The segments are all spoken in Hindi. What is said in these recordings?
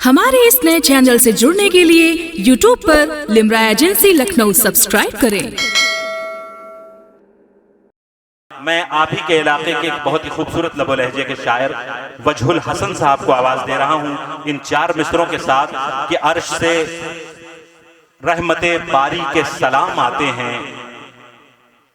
हमारे इस नए चैनल से जुड़ने के लिए YouTube पर लिमरा एजेंसी लखनऊ सब्सक्राइब करें। मैं आप ही के इलाके के एक बहुत ही खूबसूरत लबो लहजे के शायर वजहुल हसन साहब को आवाज दे रहा हूं इन चार मिसरों के साथ कि अर्श से रहमते बारी के सलाम आते हैं,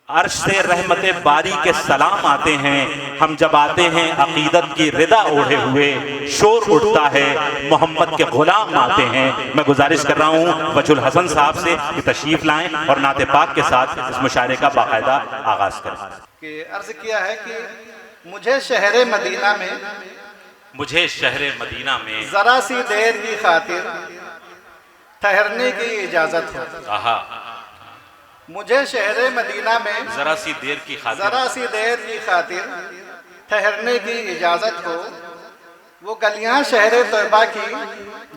अर्श से रहमते बारी के सलाम आते हैं। हम जब आते हैं अकीदत की रिदा ओढ़े हुए, शोर उठता है मोहम्मद के गुलाम आते हैं। मैं गुजारिश कर रहा हूं वजहुल हसन साहब से कि तशरीफ लाएं और नाते पाक के साथ इस मुशायरे का बाकायदा आगाज करें। कि अर्ज किया है कि मुझे शहरे मदीना में, मुझे शहरे मदीना में जरा सी देर की खातिर ठहरने की इजाजत हो। आहा, मुझे शहरे मदीना में जरा सी देर की खातिर, जरा सी देर की खातिर ठहरने की इजाजत हो। वो गलियां शहरे तौबा की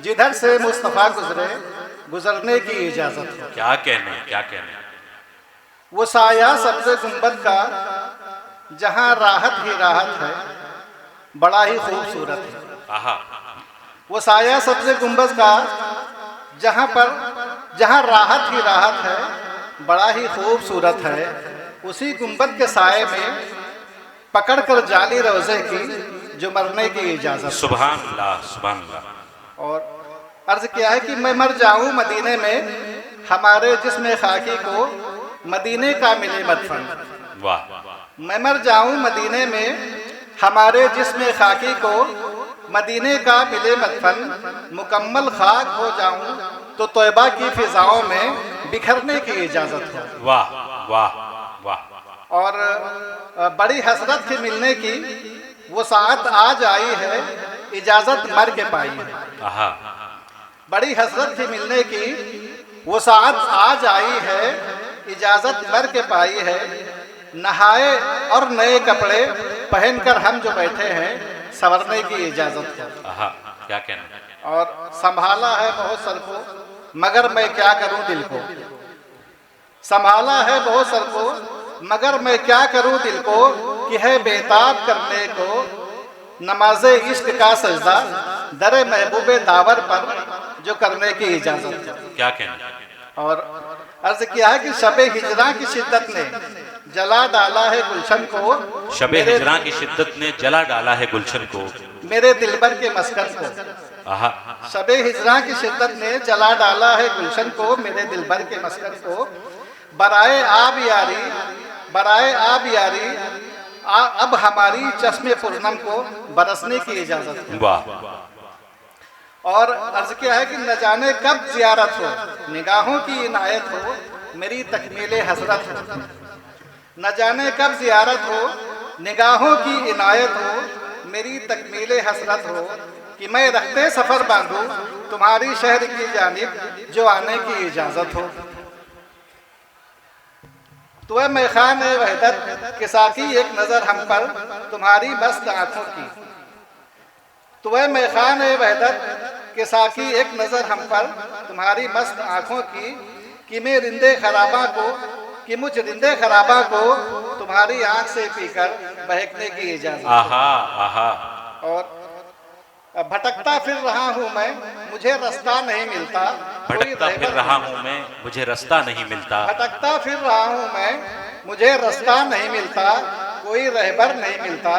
जिधर से मुस्तफ़ा गुजरे, गुजरने की इजाजत हो। क्या कहने, क्या कहने। वो साया सब्ज़े गुंबद का जहां राहत ही राहत है, बड़ा ही खूबसूरत है। आहा, वो साया सब्ज़े गुंबद का जहां राहत ही राहत है, बड़ा ही खूबसूरत है। उसी गुंबद के साए में पकड़कर जाली रोज़े की जो मरने की इजाज़त। सुभान अल्लाह, सुभान अल्लाह। और अर्ज किया है कि मैं मर जाऊं मदीने में, हमारे जिस्म खाकी को मदीने का मिले मदफन। वाह। मैं मर जाऊं मदीने में, हमारे जिस्म खाकी को मदीने का मिले मदफन। मुकम्मल खाक हो जाऊं तो तौबा की फिजाओं में बिखरने की इजाजत हो। वाह वाह वाह। और बड़ी हसरत के मिलने की वो साथ आज आई है, इजाजत मर के पाई है। आहा, बड़ी हसरत के मिलने की वो साथ आज आई है, इजाजत मर के पाई है। नहाए और नए कपड़े पहनकर हम जो बैठे हैं, संवरने की इजाजत है। आहा, क्या कहना। और संभाला है बहुत सर को, मगर मैं क्या करूं दिल को। संभाला है बहुत सर को, मगर मैं क्या करूं दिल को, कि है बेताब करने को नमाजे इश्क का सजदा, दरे महबूबे दावर पर जो करने की इजाजत है। क्या कहना। और अर्ज किया है कि शबे हिजरा की शिद्दत ने जला डाला है गुलशन को, शबे हिजरा की शिद्दत ने जला डाला है गुलशन को, मेरे दिलबर के मस्कन को। आहा, शबे हिजरा की शिद्दत ने जला डाला है गुलशन को, मेरे दिलबर के मस्कन को। बराए आब यारी, बराए आब यारी, अब हमारी चश्मे पूर्णम को बरसने की इजाजत है। वाह। और अर्ज किया है कि न जाने कब जियारत हो, निगाहों की इनायत हो, मेरी तकमीले हसरत हो। न जाने कब जियारत हो, निगाहों की इनायत हो, मेरी तकमीले हसरत हो, कि मैं रखते सफर बांधूं तुम्हारी शहर की जानिब, जो आने की इजाजत हो। तो मैं खान वहदत के साकी एक नजर हम पर तुम्हारी मस्त आंखों की। तो मैं खान वहदत के साकी एक नजर हम पर तुम्हारी मस्त आंखों की, कि मैं रिंदे खराबा को, कि मुझ रिंदे खराबा को तुम्हारी आंख से पीकर बहकने की इजाजत। आहा, आहा। और भटकता फिर रहा हूँ मैं, मुझे रास्ता नहीं मिलता। भटकता फिर रहा हूँ मैं, मुझे रास्ता नहीं मिलता। भटकता फिर रहा हूँ मैं, मुझे रास्ता नहीं मिलता, कोई रहबर नहीं मिलता।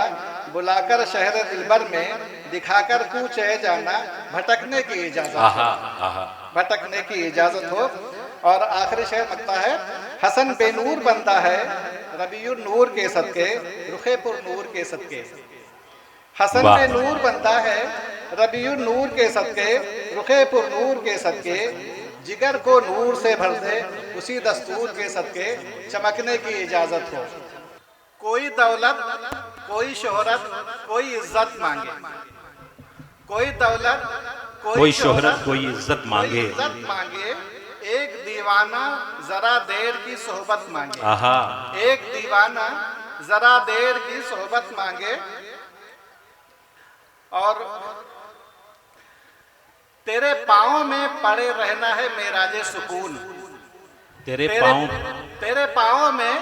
बुलाकर शहर दिलबर में दिखाकर कूचे जाना, भटकने की इजाजत। आहा, आहा। भटकने की इजाजत हो। और आखिरी शेर लगता है, हसन बेनूर बनता है रबीउन नूर के सदके, रुखे पुर नूर के सदके। हसन बेनूर बनता है रबीउन नूर के सदके, रुखे पुर नूर के सदके। जिगर को नूर से भर दे उसी दस्तूर के सदके, चमकने की इजाजत हो। कोई दौलत, कोई शोहरत, कोई इज्जत मांगे, कोई दौलत, कोई शोहरत, कोई इज्जत मांगे, इज्जत मांगे। एक दीवाना जरा देर की सोहबत मांगे। आहा, एक दीवाना जरा देर की सोहबत मांगे। और तेरे पाँव में पड़े रहना है मेराजे सुकून। तेरे पाँव, तेरे पाँव में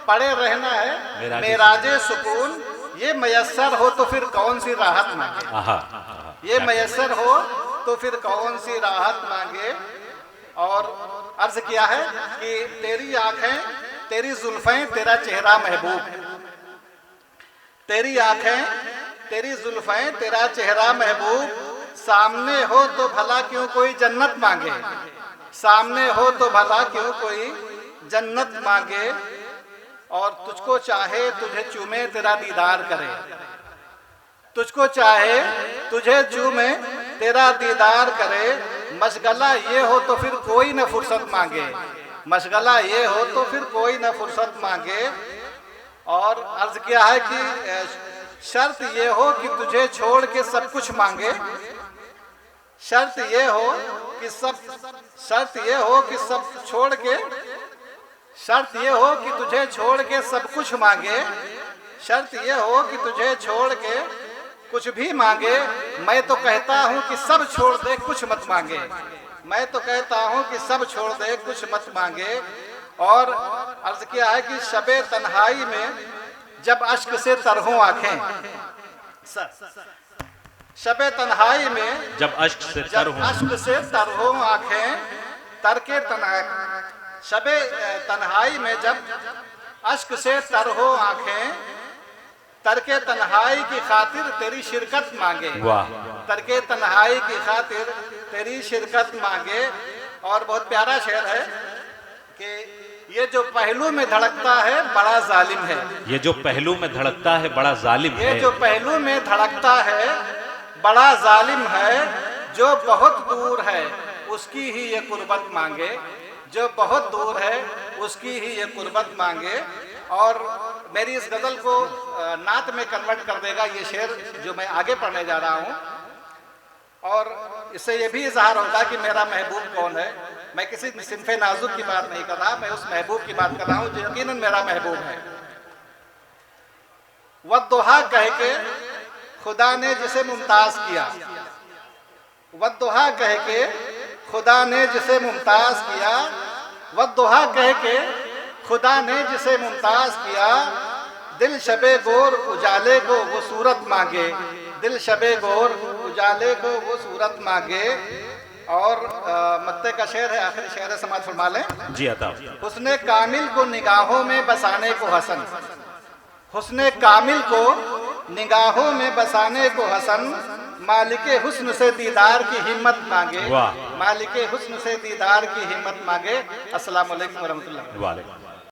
पड़े रहना है मेराजे सुकून। ये मयस्सर हो तो फिर कौन सी राहत मांगे। आहा, ये मयस्सर हो तो फिर कौन सी राहत मांगे। और अर्ज किया है कि तेरी आंखें, तेरी जुल्फें, तेरा चेहरा महबूब, तेरी आंखें, तेरी जुल्फें, तेरा चेहरा महबूब, सामने हो तो भला क्यों कोई जन्नत मांगे, सामने हो तो भला क्यों कोई जन्नत मांगे। और तुझको चाहे तुझे चूमे तेरा दीदार करे, तुझको चाहे तुझे चूमे तेरा दीदार करे। मशगला ये हो तो फिर कोई न फुर्सत मांगे, मशगला ये हो तो फिर कोई न फुर्सत मांगे। और अर्ज किया है कि शर्त ये हो कि तुझे छोड़ के सब कुछ मांगे, शर्त ये हो कि शर्त ये हो कि सब छोड़ के, शर्त ये हो कि तुझे छोड़ के सब कुछ मांगे, शर्त ये हो कि तुझे छोड़ के कुछ भी मांगे। मैं तो कहता हूँ कि सब छोड़ दे कुछ मत मांगे, मैं तो कहता हूँ कि सब छोड़ दे कुछ मत मांगे। और अर्ज किया है कि शबे तन्हाई में जब अश्क से तर हों आंखें, शबे तन्हाई में जब अश्क से तर हों आंखें, तर के तन्हाई, शबे तन्हाई में जब अश्क से तर हो आंखें, तरके तन्हाई की खातिर तेरी शिरकत मांगे, तरके तन्हाई की खातिर तेरी शिरकत मांगे। और बहुत प्यारा शेर है कि ये जो पहलू में धड़कता है बड़ा जालिम है, ये जो पहलू में धड़कता है बड़ा जालिम है, ये जो पहलू में धड़कता है बड़ा जालिम है। जो बहुत दूर है उसकी ही ये कुर्बत मांगे, जो बहुत दूर है उसकी ही ये कुर्बत मांगे। और मेरी इस गज़ल को नात में कन्वर्ट कर देगा ये शेर जो मैं आगे पढ़ने जा रहा हूँ। और इससे ये भी इज़हार होगा कि मेरा महबूब कौन है। मैं किसी सिन्फ़े नाजुक की बात नहीं कर रहा, मैं उस महबूब की बात कर रहा हूँ जो यकीनन मेरा महबूब है। वद्दुहा कह के खुदा ने जिसे मुमताज़ किया, वद्दुहा कह के खुदा ने जिसे मुमताज़ किया, वद्दुहा कह के खुदा ने जिसे मुमताज़ किया। दिल शबे गोर उजाले को वो सूरत मांगे, दिल शबे गोर उजाले को वो सूरत मांगे। और मत्ते का शेर है, आखिरी शेर है, समाज फरमा लें जी अता। हुस्ने कामिल को निगाहों में बसाने को हसन, हुस्ने कामिल को निगाहों में बसाने को हसन। मालिके हुस्न से दीदार की हिम्मत मांगे, मालिके हुस्न से दीदार की हिम्मत मांगे। अस्सलाम वालेकुम व रहमतुल्लाह।